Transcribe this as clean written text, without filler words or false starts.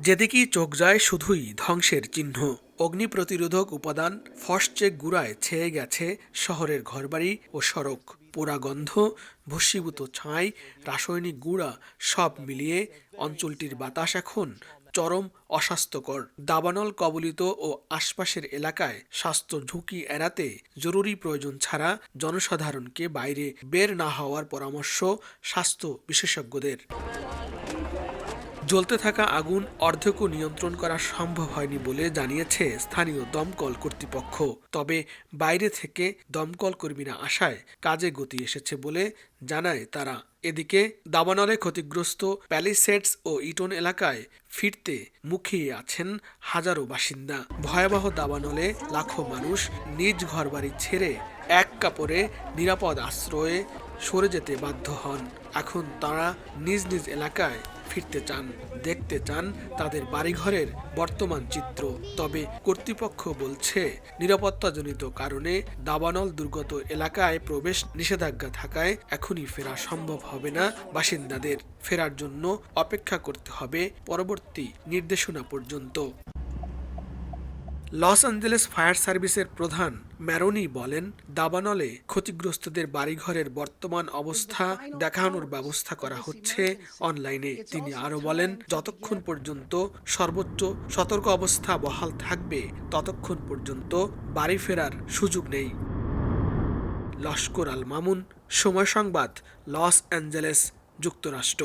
যেদিকেই চোখ যায় শুধুই ধ্বংসের চিহ্ন। অগ্নি প্রতিরোধক উপাদান ফসচেক গুঁড়ায় ছেয়ে গেছে শহরের ঘরবাড়ি ও সড়ক। পোড়া গন্ধ, ভস্মীভূত ছাই, রাসায়নিক গুঁড়া সব মিলিয়ে অঞ্চলটির বাতাস এখন চরম অস্বাস্থ্যকর। দাবানল কবলিত ও আশপাশের এলাকায় স্বাস্থ্য ঝুঁকি এড়াতে জরুরি প্রয়োজন ছাড়া জনসাধারণকে বাইরে বের না হওয়ার পরামর্শ স্বাস্থ্য বিশেষজ্ঞদের। জ্বলতে থাকা আগুন অর্ধেকও নিয়ন্ত্রণ করা সম্ভব হয়নি বলে জানিয়েছে স্থানীয় দমকল কর্তৃপক্ষ। তবে বাইরে থেকে দমকল কর্মীরা আসায় কাজে গতি এসেছে বলে জানায় তারা। এদিকে দাবানলে ক্ষতিগ্রস্ত প্যালিসেডস ও ইটন এলাকায় ফিরতে মুখিয়ে আছেন হাজারো বাসিন্দা। ভয়াবহ দাবানলে লাখো মানুষ নিজ ঘরবাড়ি ছেড়ে এক কাপড়ে নিরাপদ আশ্রয়ে সরে যেতে বাধ্য হন। এখন তারা নিজ নিজ এলাকায় ফিরতে চান, দেখতে চান তাদের বাড়িঘরের বর্তমান চিত্র। তবে কর্তৃপক্ষ বলছে নিরাপত্তাজনিত কারণে দাবানল দুর্গত এলাকায় প্রবেশ নিষেধাজ্ঞা থাকায় এখনই ফেরা সম্ভব হবে না বাসিন্দাদের। ফেরার জন্য অপেক্ষা করতে হবে পরবর্তী নির্দেশনা পর্যন্ত। লস অ্যাঞ্জেলেস ফায়ার সার্ভিসের প্রধান ম্যারোনি বলেন, দাবানলে ক্ষতিগ্রস্তদের বাড়িঘরের বর্তমান অবস্থা দেখানোর ব্যবস্থা করা হচ্ছে অনলাইনে। তিনি আরও বলেন, যতক্ষণ পর্যন্ত সর্বোচ্চ সতর্ক অবস্থা বহাল থাকবে ততক্ষণ পর্যন্ত বাড়ি ফেরার সুযোগ নেই। লস্কর আল মামুন, সময় সংবাদ, লস অ্যাঞ্জেলেস, যুক্তরাষ্ট্র।